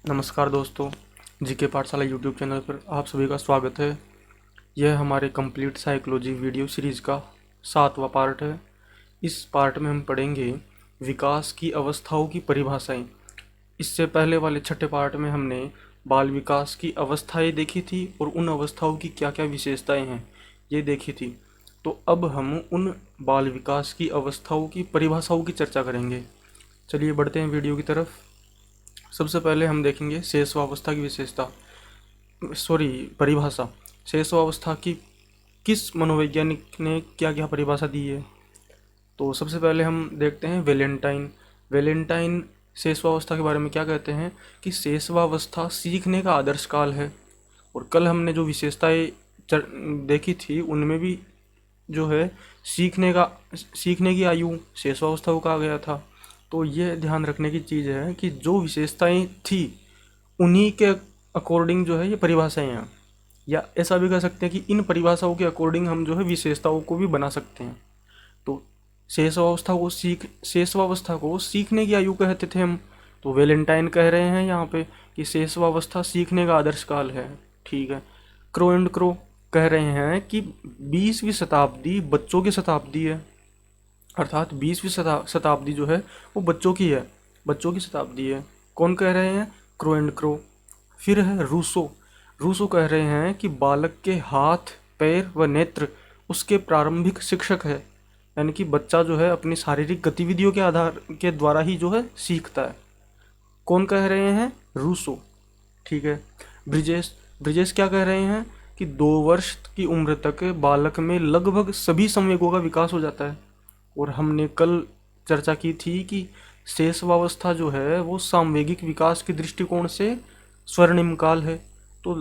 नमस्कार दोस्तों, जीके पाठशाला यूट्यूब चैनल पर आप सभी का स्वागत है। यह हमारे कंप्लीट साइकोलॉजी वीडियो सीरीज़ का 7वां पार्ट है। इस पार्ट में हम पढ़ेंगे विकास की अवस्थाओं की परिभाषाएं। इससे पहले वाले छठे पार्ट में हमने बाल विकास की अवस्थाएं देखी थी और उन अवस्थाओं की क्या क्या विशेषताएं हैं ये देखी थी। तो अब हम उन बाल विकास की अवस्थाओं की परिभाषाओं की चर्चा करेंगे। चलिए बढ़ते हैं वीडियो की तरफ। सबसे पहले हम देखेंगे शेषवावस्था की विशेषता, सॉरी परिभाषा। शेषवावस्था की किस मनोवैज्ञानिक ने क्या क्या परिभाषा दी है। तो सबसे पहले हम देखते हैं वैलेंटाइन। वैलेंटाइन शेषवावस्था के बारे में क्या कहते हैं कि शेषवावस्था सीखने का आदर्श काल है। और कल हमने जो विशेषताएं देखी थी उनमें भी जो है सीखने की आयु शेषवावस्था को कहा गया था। तो ये ध्यान रखने की चीज़ है कि जो विशेषताएं थी उन्हीं के अकॉर्डिंग जो है ये परिभाषाएं हैं, या ऐसा भी कह सकते हैं कि इन परिभाषाओं के अकॉर्डिंग हम जो है विशेषताओं को भी बना सकते हैं। तो शेषवावस्था को सीखने की आयु कहते थे हम। तो वैलेंटाइन कह रहे हैं यहाँ पे कि शेषवावस्था सीखने का आदर्श काल है। ठीक है। क्रो एंड क्रो कह रहे हैं कि 20वीं शताब्दी बच्चों की शताब्दी है, अर्थात 20वीं शताब्दी जो है वो बच्चों की है, बच्चों की शताब्दी है। कौन कह रहे हैं? Crow and crow. फिर है रूसो। रूसो कह रहे हैं कि बालक के हाथ, पैर व नेत्र उसके प्रारंभिक शिक्षक है, यानी कि बच्चा जो है अपनी शारीरिक गतिविधियों के आधार के द्वारा ही जो है सीखता है। कौन कह रहे हैं? रूसो। ठीक है। ब्रिजेश। ब्रिजेश क्या कह रहे हैं कि 2 वर्ष की उम्र तक बालक में लगभग सभी संवेगों का विकास हो जाता है। और हमने कल चर्चा की थी कि शेषवावस्था जो है वो सामवेगिक विकास के दृष्टिकोण से स्वर्णिम काल है। तो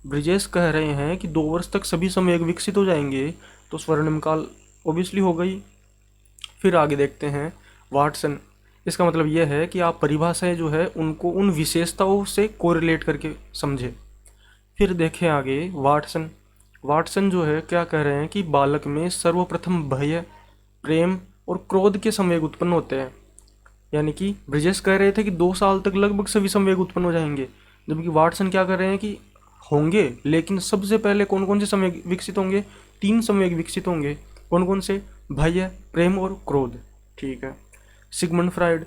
ब्रिजेश कह रहे हैं कि 2 वर्ष तक सभी संवेग विकसित हो जाएंगे, तो स्वर्णिम काल ओबियसली हो गई। फिर आगे देखते हैं वाटसन। इसका मतलब यह है कि आप परिभाषाएं जो है उनको उन विशेषताओं से कोरिलेट करके समझे। फिर देखें आगे वाटसन। वाटसन जो है क्या कह रहे हैं कि बालक में सर्वप्रथम भय, प्रेम और क्रोध के संवेग उत्पन्न होते हैं। यानी कि ब्रिजेश कह रहे थे कि 2 साल तक लगभग सभी संवेग उत्पन्न हो जाएंगे, जबकि वाटसन क्या कर रहे हैं कि होंगे, लेकिन सबसे पहले कौन कौन से संवेग विकसित होंगे? 3 संवेग विकसित होंगे। कौन कौन से? भय, प्रेम और क्रोध। ठीक है। Sigmund Freud.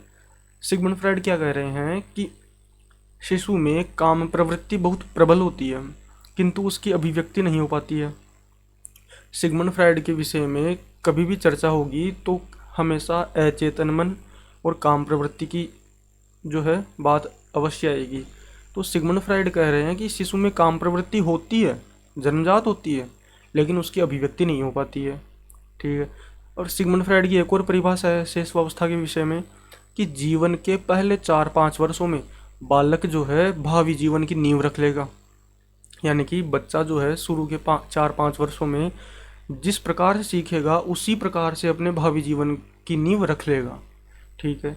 सिगमंड फ्राइड क्या कह रहे हैं कि शिशु में काम प्रवृत्ति बहुत प्रबल होती है किंतु उसकी अभिव्यक्ति नहीं हो पाती है। सिगमंड फ्राइड के विषय में कभी भी चर्चा होगी तो हमेशा अचेतन मन और काम प्रवृत्ति की जो है बात अवश्य आएगी। तो सिगमंड फ्राइड कह रहे हैं कि शिशु में काम प्रवृत्ति होती है, जन्मजात होती है, लेकिन उसकी अभिव्यक्ति नहीं हो पाती है। ठीक है। और सिगमंड फ्राइड की एक और परिभाषा है शेषवावस्था के विषय में कि जीवन के पहले 4-5 वर्षों में बालक जो है भावी जीवन की नींव रख लेगा। यानी कि बच्चा जो है शुरू के 4-5 वर्षों में जिस प्रकार से सीखेगा उसी प्रकार से अपने भावी जीवन की नींव रख लेगा। ठीक है।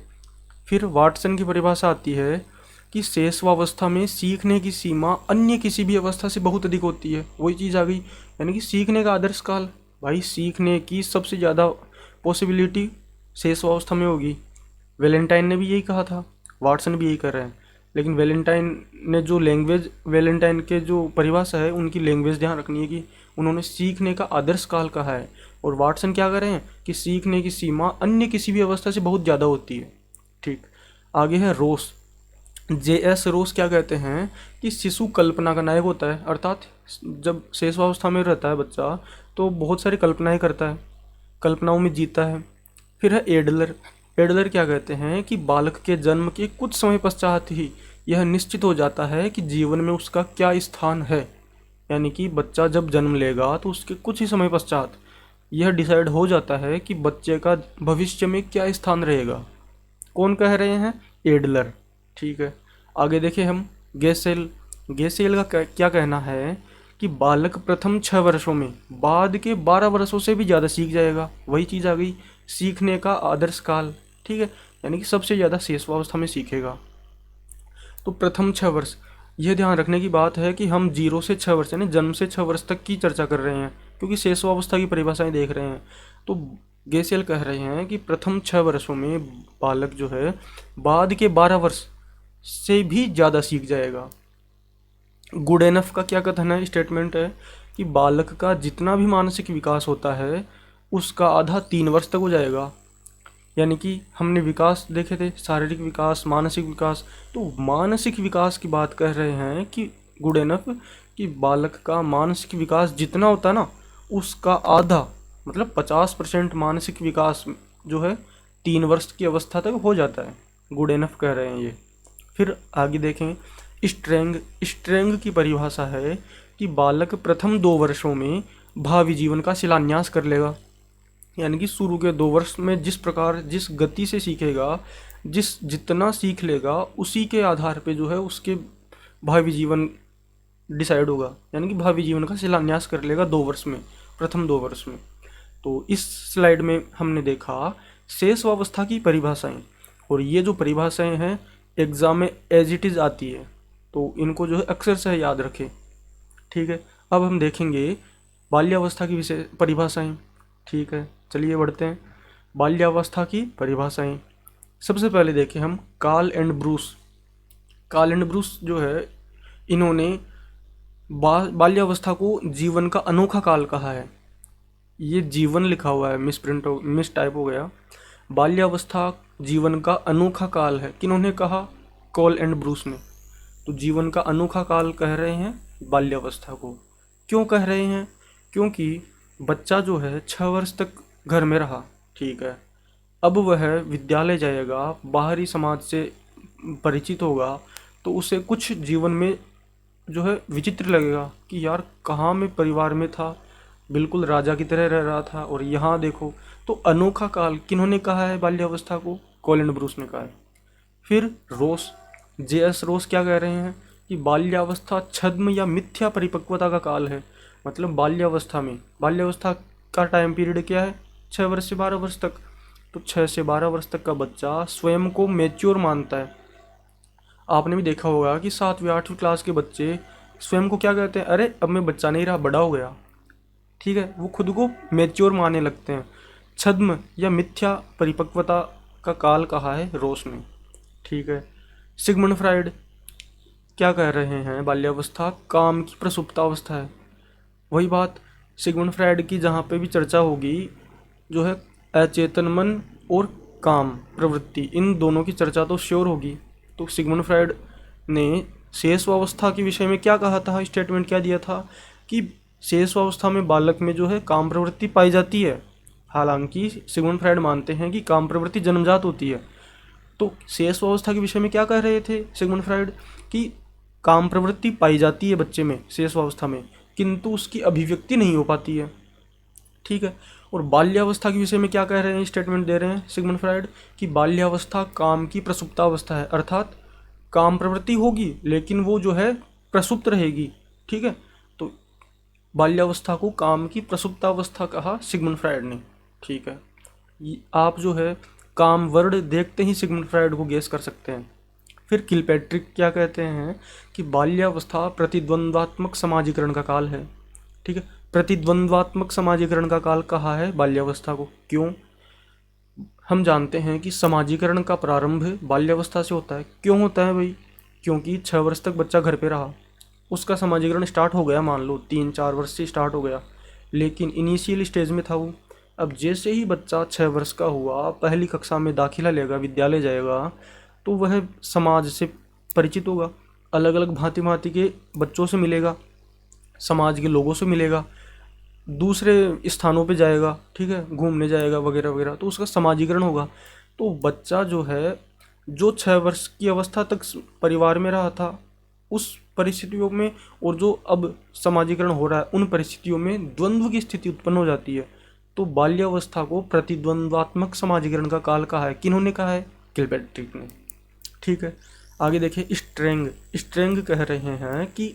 फिर वाटसन की परिभाषा आती है कि शेषवावस्था में सीखने की सीमा अन्य किसी भी अवस्था से बहुत अधिक होती है। वही चीज़ आ गई, यानी कि सीखने का आदर्श काल। भाई सीखने की सबसे ज़्यादा पॉसिबिलिटी शेषवावस्था में होगी। वैलेंटाइन ने भी यही कहा था, वाटसन भी यही कर रहे हैं। लेकिन वैलेंटाइन ने जो लैंग्वेज, वैलेंटाइन के जो परिभाषा है उनकी लैंग्वेज ध्यान रखनी है कि उन्होंने सीखने का आदर्श काल कहा है, और वाटसन क्या कर रहे हैं कि सीखने की सीमा अन्य किसी भी अवस्था से बहुत ज़्यादा होती है। ठीक। आगे है रोस। J.S. रोस क्या कहते हैं कि शिशु कल्पना का नायक होता है, अर्थात जब शेषवावस्था में रहता है बच्चा तो बहुत सारी कल्पनाएं करता है, कल्पनाओं में जीता है। फिर है एडलर। एडलर क्या कहते हैं कि बालक के जन्म के कुछ समय पश्चात ही यह निश्चित हो जाता है कि जीवन में उसका क्या स्थान है। यानी कि बच्चा जब जन्म लेगा तो उसके कुछ ही समय पश्चात यह डिसाइड हो जाता है कि बच्चे का भविष्य में क्या स्थान रहेगा। कौन कह रहे हैं? एडलर। ठीक है। आगे देखें हम गेसेल। गेसेल का क्या कहना है कि बालक प्रथम 6 वर्षों में बाद के 12 वर्षों से भी ज़्यादा सीख जाएगा। वही चीज़ आ गई, सीखने का आदर्श काल। ठीक है। यानी कि सबसे ज़्यादा शेषवावस्था में सीखेगा। तो प्रथम 6 वर्ष, यह ध्यान रखने की बात है कि हम 0 से 6 वर्ष यानी जन्म से 6 वर्ष तक की चर्चा कर रहे हैं, क्योंकि शेषवावस्था की परिभाषाएं देख रहे हैं। तो गेसेल कह रहे हैं कि प्रथम 6 वर्षों में बालक जो है बाद के 12 वर्ष से भी ज़्यादा सीख जाएगा। गुड एनफ का क्या कथन है, स्टेटमेंट है कि बालक का जितना भी मानसिक विकास होता है उसका आधा 3 वर्ष तक हो जाएगा। यानी कि हमने विकास देखे थे, शारीरिक विकास, मानसिक विकास, तो मानसिक विकास की बात कर रहे हैं कि गुड एनफ कि बालक का मानसिक विकास जितना होता है ना उसका आधा, मतलब 50% मानसिक विकास जो है 3 वर्ष की अवस्था तक हो जाता है। गुड एनफ कह रहे हैं ये। फिर आगे देखें, स्ट्रेंग। स्ट्रेंग की परिभाषा है कि बालक प्रथम 2 वर्षों में भावी जीवन का शिलान्यास कर लेगा। यानी कि शुरू के 2 वर्ष में जिस प्रकार, जिस गति से सीखेगा, जितना सीख लेगा उसी के आधार पे जो है उसके भावी जीवन डिसाइड होगा। यानी कि भावी जीवन का शिलान्यास कर लेगा 2 वर्ष में, प्रथम 2 वर्ष में। तो इस स्लाइड में हमने देखा शेषवावस्था की परिभाषाएं, और ये जो परिभाषाएं हैं एग्जाम में एज इट इज़ आती है, तो इनको जो है अक्सर से याद रखें। ठीक है, अब हम देखेंगे बाल्यावस्था की विषय परिभाषाएं। ठीक है, चलिए बढ़ते हैं। बाल्यावस्था की परिभाषाएं, सबसे पहले देखें हम Carl and Bruce. Carl and Bruce जो है इन्होंने बाल्यावस्था को जीवन का अनोखा काल कहा है। ये जीवन लिखा हुआ है, मिस टाइप हो गया। बाल्यावस्था जीवन का अनोखा काल है, किन्होंने कहा, कॉल एंड ब्रूस ने। तो जीवन का अनोखा काल कह रहे हैं बाल्यावस्था को। क्यों कह रहे हैं? क्योंकि बच्चा जो है 6 वर्ष तक घर में रहा, ठीक है, अब वह विद्यालय जाएगा, बाहरी समाज से परिचित होगा, तो उसे कुछ जीवन में जो है विचित्र लगेगा कि यार कहाँ मैं परिवार में था, बिल्कुल राजा की तरह रह रहा था, और यहाँ देखो। तो अनोखा काल किन्होंने कहा है बाल्यावस्था को? कॉलिन ब्रूस ने कहा है। फिर रोस, J.S. रोस क्या कह रहे हैं कि बाल्यावस्था छद्म या मिथ्या परिपक्वता का काल है। मतलब बाल्यावस्था का टाइम पीरियड क्या है? 6 वर्ष से 12 वर्ष तक। तो 6 से 12 वर्ष तक का बच्चा स्वयं को मैच्योर मानता है। आपने भी देखा होगा कि 7वीं 8वीं क्लास के बच्चे स्वयं को क्या कहते हैं, अरे अब मैं बच्चा नहीं रहा, बड़ा हो गया। ठीक है, वो खुद को मैच्योर मानने लगते हैं। छद्म या मिथ्या परिपक्वता का काल कहा है रोस ने। ठीक है, सिगमंड फ्राइड क्या कह रहे हैं? बाल्यावस्था काम की प्रसुप्तावस्था है। वही बात, सिगमंड फ्राइड की जहाँ पे भी चर्चा होगी जो है अचेतन मन और काम प्रवृत्ति, इन दोनों की चर्चा तो श्योर होगी। तो सिगमंड फ्राइड ने शेषवावस्था के विषय में क्या कहा था, स्टेटमेंट क्या दिया था कि शेषवावस्था में बालक में जो है काम प्रवृत्ति पाई जाती है। हालांकि सिगमंड फ्राइड मानते हैं कि काम प्रवृत्ति जन्मजात होती है। तो शेषवावस्था के विषय में क्या कह रहे थे सिगमंड फ्राइड कि काम प्रवृत्ति पाई जाती है बच्चे में शेषवावस्था में, किंतु उसकी अभिव्यक्ति नहीं हो पाती है। ठीक है, और बाल्यावस्था के विषय में क्या कह रहे हैं, स्टेटमेंट दे रहे हैं सिगमंड फ्राइड कि बाल्यावस्था काम की प्रसुप्तावस्था है, अर्थात काम प्रवृत्ति होगी लेकिन वो जो है प्रसुप्त रहेगी। ठीक है, तो बाल्यावस्था को काम की प्रसुप्तावस्था कहा सिगमंड फ्राइड ने। ठीक है, आप जो है काम वर्ड देखते ही सिगमंड फ्राइड को गेस कर सकते हैं। फिर किलपैट्रिक क्या कहते हैं कि बाल्यावस्था प्रतिद्वंद्वात्मक समाजीकरण का काल है। ठीक है, प्रतिद्वंद्वात्मक समाजीकरण का काल कहा है बाल्यावस्था को। क्यों? हम जानते हैं कि समाजीकरण का प्रारंभ बाल्यावस्था से होता है। क्यों होता है भाई? क्योंकि 6 वर्ष तक बच्चा घर पे रहा, उसका समाजीकरण स्टार्ट हो गया, मान लो 3-4 वर्ष से स्टार्ट हो गया, लेकिन इनिशियल स्टेज में था वो। अब जैसे ही बच्चा 6 वर्ष का हुआ, पहली कक्षा में दाखिला लेगा, विद्यालय जाएगा, तो वह समाज से परिचित होगा, अलग अलग भांति भांति के बच्चों से मिलेगा, समाज के लोगों से मिलेगा, दूसरे स्थानों पे जाएगा, ठीक है, घूमने जाएगा वगैरह वगैरह, तो उसका समाजीकरण होगा। तो बच्चा जो है, जो 6 वर्ष की अवस्था तक परिवार में रहा था, उस परिस्थितियों में और जो अब समाजीकरण हो रहा है उन परिस्थितियों में द्वंद्व की स्थिति उत्पन्न हो जाती है। तो बाल्यावस्था को प्रतिद्वंद्वात्मक समाजीकरण का काल कहा है। किन्होंने कहा है? किलपैट्रिक ने। ठीक है, आगे देखिए स्ट्रेंग। स्ट्रेंग कह रहे हैं कि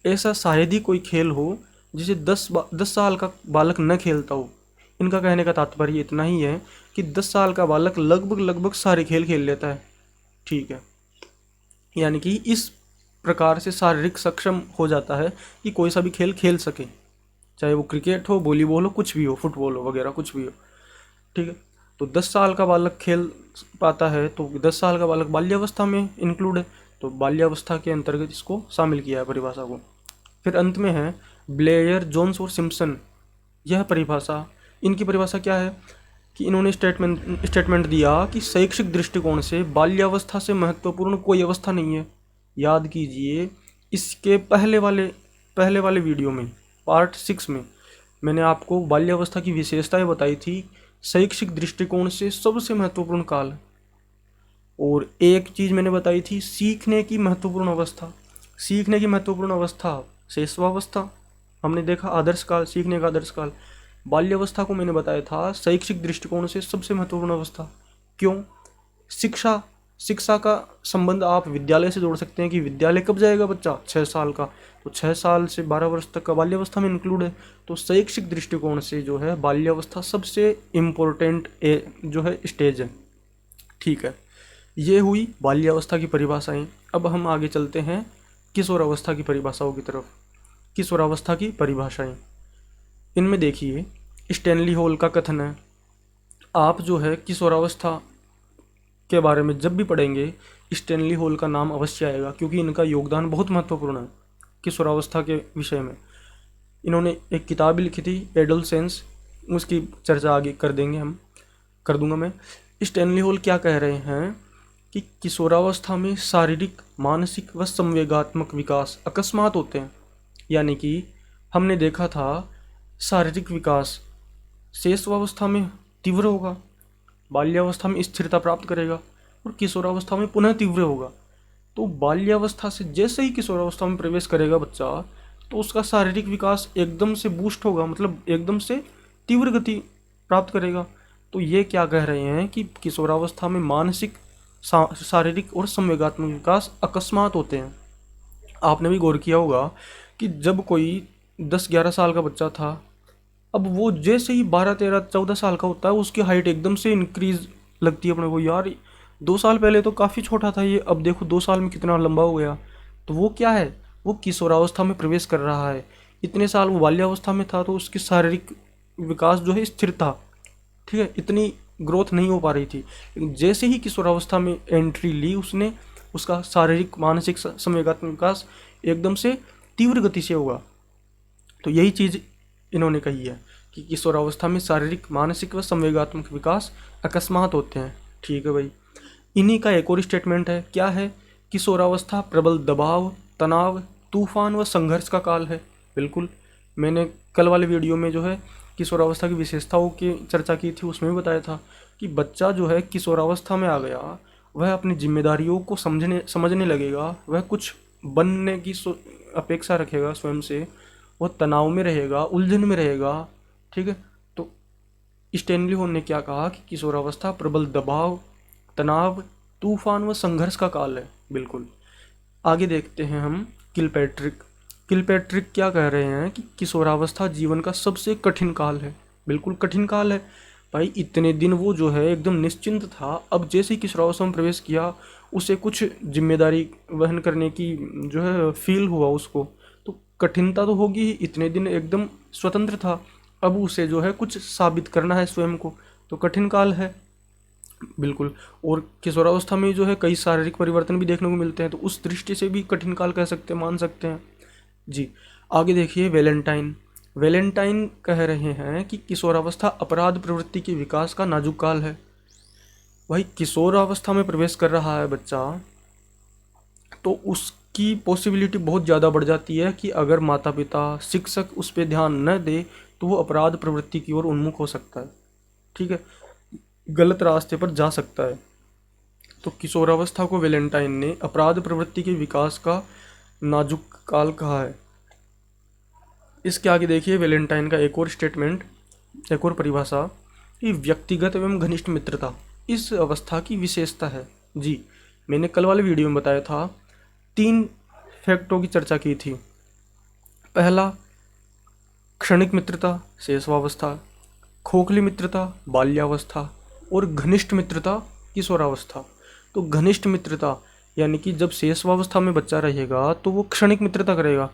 ऐसा शायद ही कोई खेल हो जिसे 10 साल का बालक न खेलता हो। इनका कहने का तात्पर्य इतना ही है कि 10 साल का बालक लगभग सारे खेल खेल लेता है। ठीक है, यानी कि इस प्रकार से शारीरिक सक्षम हो जाता है कि कोई सा भी खेल खेल सके, चाहे वो क्रिकेट हो, वॉलीबॉल हो, कुछ भी हो, फुटबॉल हो वगैरह, कुछ भी हो। ठीक है, तो 10 साल का बालक खेल पाता है, तो 10 साल का बालक बाल्यावस्था में इंक्लूड है। तो बाल्यावस्था के अंतर्गत इसको शामिल किया है परिभाषा को। फिर अंत में है ब्लेयर, जोन्स और सिम्पसन, यह परिभाषा, इनकी परिभाषा क्या है कि इन्होंने स्टेटमेंट दिया कि शैक्षिक दृष्टिकोण से बाल्यावस्था से महत्वपूर्ण कोई अवस्था नहीं है। याद कीजिए, इसके पहले वाले वीडियो में पार्ट 6 में मैंने आपको बाल्यावस्था की विशेषताएं बताई थी, शैक्षिक दृष्टिकोण से सबसे महत्वपूर्ण काल। और एक चीज़ मैंने बताई थी, सीखने की महत्वपूर्ण अवस्था। सीखने की महत्वपूर्ण अवस्था शैशवावस्था, हमने देखा आदर्श काल, सीखने का आदर्श काल। बाल्यावस्था को मैंने बताया था शैक्षिक दृष्टिकोण से सबसे महत्वपूर्ण अवस्था। क्यों? शिक्षा का संबंध आप विद्यालय से जोड़ सकते हैं कि विद्यालय कब जाएगा बच्चा, 6 साल का, तो 6 साल से 12 वर्ष तक का बाल्यावस्था में इंक्लूड है। तो शैक्षिक दृष्टिकोण से जो है बाल्यावस्था सबसे इम्पोर्टेंट जो है स्टेज है। ठीक है, ये हुई बाल्यावस्था की परिभाषाएं। अब हम आगे चलते हैं किशोरावस्था की परिभाषाओं की तरफ। किशोरावस्था की परिभाषाएं, इनमें देखिए स्टैनली हॉल का कथन है। आप जो है किशोरावस्था के बारे में जब भी पढ़ेंगे स्टैनली हॉल का नाम अवश्य आएगा, क्योंकि इनका योगदान बहुत महत्वपूर्ण है किशोरावस्था के विषय में। इन्होंने एक किताब भी लिखी थी एडोलसेंस, उसकी चर्चा आगे कर दूंगा मैं। स्टैनली हॉल क्या कह रहे हैं कि किशोरावस्था में शारीरिक, मानसिक व संवेगात्मक विकास अकस्मात होते हैं। यानी कि हमने देखा था शारीरिक विकास शैशवावस्था में तीव्र होगा, बाल्यावस्था में स्थिरता प्राप्त करेगा और किशोरावस्था में पुनः तीव्र होगा। तो बाल्यावस्था से जैसे ही किशोरावस्था में प्रवेश करेगा बच्चा, तो उसका शारीरिक विकास एकदम से बूस्ट होगा, मतलब एकदम से तीव्र गति प्राप्त करेगा। तो ये क्या कह रहे हैं कि किशोरावस्था में मानसिक, शारीरिक और संवेगात्मक विकास अकस्मात होते हैं। आपने भी गौर किया होगा कि जब कोई 10-11 साल का बच्चा था, अब वो जैसे ही 12-13-14 साल का होता है, उसकी हाइट एकदम से इंक्रीज लगती है अपने को। यार 2 साल पहले तो काफ़ी छोटा था ये, अब देखो 2 साल में कितना लंबा हो गया। तो वो क्या है, वो किशोरावस्था में प्रवेश कर रहा है। इतने साल वो बाल्यावस्था में था तो उसकी शारीरिक विकास जो है स्थिर था, ठीक है, इतनी ग्रोथ नहीं हो पा रही थी। लेकिन जैसे ही किशोरावस्था में एंट्री ली उसने, उसका शारीरिक, मानसिक, संवेगात्मक विकास एकदम से तीव्र गति से होगा। तो यही चीज़ इन्होंने कही है कि किशोरावस्था में शारीरिक, मानसिक व संवेगात्मक विकास अकस्मात होते हैं। ठीक है भाई। इन्हीं का एक और स्टेटमेंट है, क्या है, किशोरावस्था प्रबल दबाव, तनाव, तूफान व संघर्ष का काल है। बिल्कुल, मैंने कल वाले वीडियो में जो है किशोरावस्था की विशेषताओं की चर्चा की थी, उसमें भी बताया था कि बच्चा जो है किशोरावस्था में आ गया, वह अपनी जिम्मेदारियों को समझने लगेगा, वह कुछ बनने की अपेक्षा रखेगा स्वयं से, वह तनाव में रहेगा, उलझन में रहेगा। ठीक है, तो स्टैनली हॉल ने क्या कहा कि किशोरावस्था प्रबल दबाव, तनाव, तूफान व संघर्ष का काल है। बिल्कुल। आगे देखते हैं हम किलपैट्रिक क्या कह रहे हैं कि किशोरावस्था जीवन का सबसे कठिन काल है। बिल्कुल कठिन काल है भाई। इतने दिन वो जो है एकदम निश्चिंत था, अब जैसे ही किशोरावस्था में प्रवेश किया उसे कुछ जिम्मेदारी वहन करने की जो है फील हुआ उसको, तो कठिनता तो होगी ही। इतने दिन एकदम स्वतंत्र था, अब उसे जो है कुछ साबित करना है स्वयं को, तो कठिन काल है। बिल्कुल। और किशोरावस्था में जो है कई शारीरिक परिवर्तन भी देखने को मिलते हैं, तो उस दृष्टि से भी कठिन काल कह सकते हैं, मान सकते हैं जी। आगे देखिए वैलेंटाइन कह रहे हैं कि किशोरावस्था अपराध प्रवृत्ति के विकास का नाजुक काल है। भाई किशोरावस्था में प्रवेश कर रहा है बच्चा, तो उसकी पॉसिबिलिटी बहुत ज़्यादा बढ़ जाती है कि अगर माता पिता, शिक्षक उस पर ध्यान न दे तो वो अपराध प्रवृत्ति की ओर उन्मुख हो सकता है। ठीक है, गलत रास्ते पर जा सकता है। तो किशोरावस्था को वैलेंटाइन ने अपराध प्रवृत्ति के विकास का नाजुक काल कहा है। इसके आगे देखिए वैलेंटाइन का एक और स्टेटमेंट, एक और परिभाषा कि व्यक्तिगत एवं घनिष्ठ मित्रता इस अवस्था की विशेषता है। जी, मैंने कल वाले वीडियो में बताया था, 3 फैक्टों की चर्चा की थी। पहला क्षणिक मित्रता शैशवावस्था, खोखली मित्रता बाल्यावस्था और घनिष्ठ मित्रता किशोरावस्था। तो घनिष्ठ मित्रता यानी कि जब शैशवावस्था में बच्चा रहेगा तो वो क्षणिक मित्रता करेगा।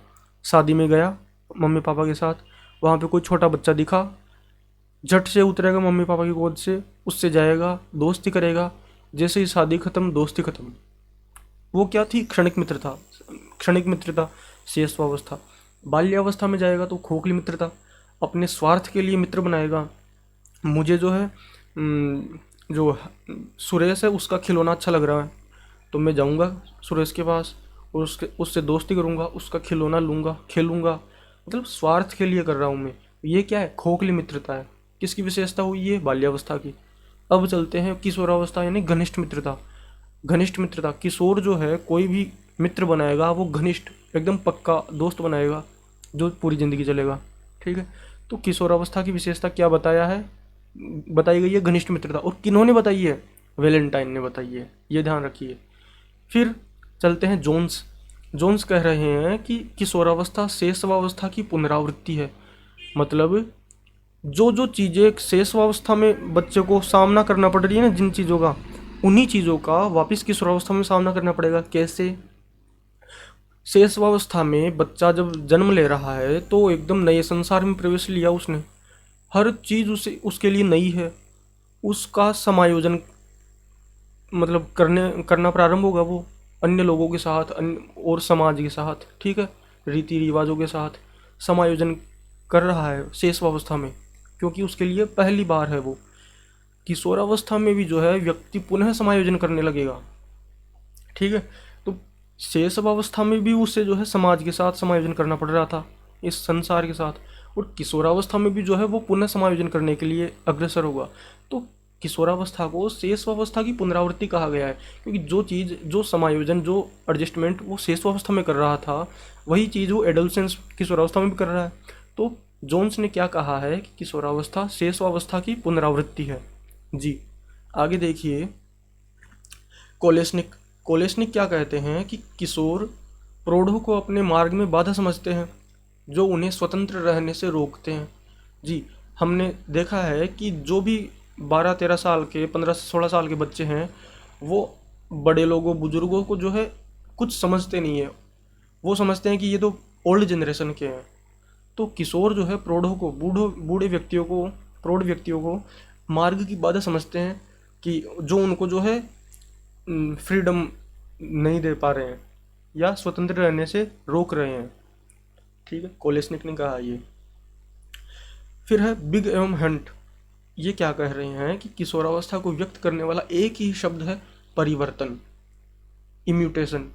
शादी में गया मम्मी पापा के साथ, वहाँ पे कोई छोटा बच्चा दिखा, झट से उतरेगा मम्मी पापा की गोद से, उससे जाएगा, दोस्ती करेगा। जैसे ही शादी खत्म, दोस्ती खत्म। वो क्या थी? क्षणिक मित्रता। क्षणिक मित्रता शेषवावस्था। बाल्यावस्था में जाएगा तो खोखली मित्रता, अपने स्वार्थ के लिए मित्र बनाएगा। मुझे जो है जो सुरेश है उसका खिलौना अच्छा लग रहा है, तो मैं जाऊंगा सुरेश के पास और उससे दोस्ती करूंगा, उसका खिलौना लूंगा, खेलूंगा। मतलब स्वार्थ के लिए कर रहा हूँ मैं। ये क्या है? खोखली मित्रता है। किसकी विशेषता हुई? ये बाल्यावस्था की। अब चलते हैं किशोरावस्था यानी घनिष्ठ मित्रता। घनिष्ठ मित्रता, किशोर जो है कोई भी मित्र बनाएगा वो घनिष्ठ एकदम पक्का दोस्त बनाएगा जो पूरी जिंदगी चलेगा। ठीक है। तो किशोरावस्था की विशेषता क्या बताया है? बताई गई है घनिष्ठ मित्रता। और किन्होंने बताई है? वेलेंटाइन ने बताई है, ये ध्यान रखिए। फिर चलते हैं जोन्स। जोन्स कह रहे हैं कि किशोरावस्था शेषवावस्था की पुनरावृत्ति है। मतलब जो जो चीज़ें शेषवावस्था में बच्चे को सामना करना पड़ रही है ना, जिन चीज़ों का, उन्हीं चीज़ों का वापस किशोरावस्था में सामना करना पड़ेगा। कैसे? शेषवावस्था में बच्चा जब जन्म ले रहा है तो एकदम नए संसार में प्रवेश लिया उसने, हर चीज़ उसे उसके लिए नई है। उसका समायोजन मतलब करना प्रारंभ होगा वो अन्य लोगों के साथ, अन्य और समाज के साथ। ठीक है। रीति रिवाजों के साथ समायोजन कर रहा है शेषवावस्था में, क्योंकि उसके लिए पहली बार है वो। किशोरावस्था में भी जो है व्यक्ति पुनः समायोजन करने लगेगा। ठीक है। तो शेष अवस्था में भी उससे जो है समाज के साथ समायोजन करना पड़ रहा था, इस संसार के साथ। और किशोरावस्था में भी जो है वो पुनः समायोजन करने के लिए अग्रसर होगा। तो किशोरावस्था को शेषवावस्था की पुनरावृत्ति कहा गया है, क्योंकि जो चीज़, जो समायोजन, जो एडजस्टमेंट वो शेषवावस्था में कर रहा था, वही चीज़ वो एडोलसेंस किशोरावस्था में भी कर रहा है। तो जोन्स ने क्या कहा है कि किशोरावस्था शेषवावस्था की पुनरावृत्ति है। जी। आगे देखिए कोलेस्निक। कोलेस्निक क्या कहते हैं कि किशोर प्रौढ़ों को अपने मार्ग में बाधा समझते हैं, जो उन्हें स्वतंत्र रहने से रोकते हैं। जी। हमने देखा है कि जो भी 12-13 साल के, 15 से 16 साल के बच्चे हैं, वो बड़े लोगों, बुजुर्गों को जो है कुछ समझते नहीं है। वो समझते हैं कि ये तो ओल्ड जनरेशन के हैं। तो किशोर जो है प्रौढ़ों को, बूढ़े व्यक्तियों को, प्रौढ़ व्यक्तियों को मार्ग की बाधा समझते हैं, कि जो उनको जो है फ्रीडम नहीं दे पा रहे हैं या स्वतंत्र रहने से रोक रहे हैं। ठीक है। कोलेस्निक ने कहा ये। फिर है बिग एवं हंट। ये क्या कह रहे हैं कि किशोरावस्था को व्यक्त करने वाला एक ही शब्द है, परिवर्तन, इम्यूटेशन।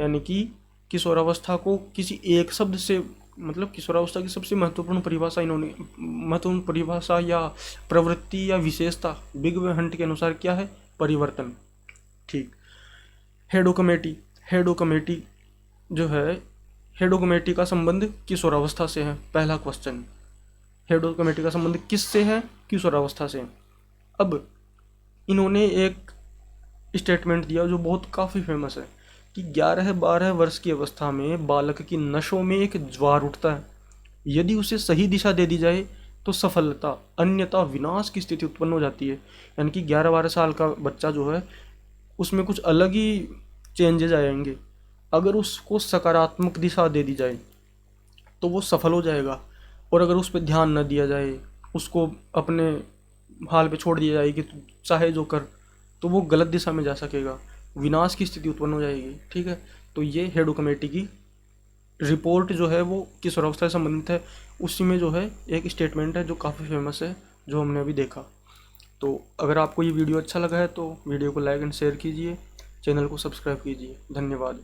यानी कि किशोरावस्था को किसी एक शब्द से, मतलब किशोरावस्था की सबसे महत्वपूर्ण परिभाषा इन्होंने, महत्वपूर्ण परिभाषा या प्रवृत्ति या विशेषता बिग व हंट के अनुसार क्या है? परिवर्तन। ठीक। हेडो कमेटी। हेडो कमेटी जो है, हेडो कमेटी का संबंध किशोरावस्था से है। पहला क्वेश्चन, हेडो कमेटी का संबंध किससे है? किशोरावस्था से। अब इन्होंने एक स्टेटमेंट दिया जो बहुत काफ़ी फेमस है, कि 11-12 वर्ष की अवस्था में बालक की नसों में एक ज्वार उठता है। यदि उसे सही दिशा दे दी जाए तो सफलता, अन्यथा विनाश की स्थिति उत्पन्न हो जाती है। यानी कि 11-12 साल का बच्चा जो है उसमें कुछ अलग ही चेंजेज आएंगे। अगर उसको सकारात्मक दिशा दे दी जाए तो वो सफल हो जाएगा, और अगर उस पर ध्यान न दिया जाए, उसको अपने हाल पे छोड़ दिया जाए कि तू चाहे जो कर, तो वो गलत दिशा में जा सकेगा, विनाश की स्थिति उत्पन्न हो जाएगी। ठीक है। तो ये हेडो कमेटी की रिपोर्ट जो है वो किशोरावस्था से संबंधित है। उसी में जो है एक स्टेटमेंट है जो काफ़ी फेमस है, जो हमने अभी देखा। तो अगर आपको ये वीडियो अच्छा लगा है तो वीडियो को लाइक एंड शेयर कीजिए, चैनल को सब्सक्राइब कीजिए। धन्यवाद।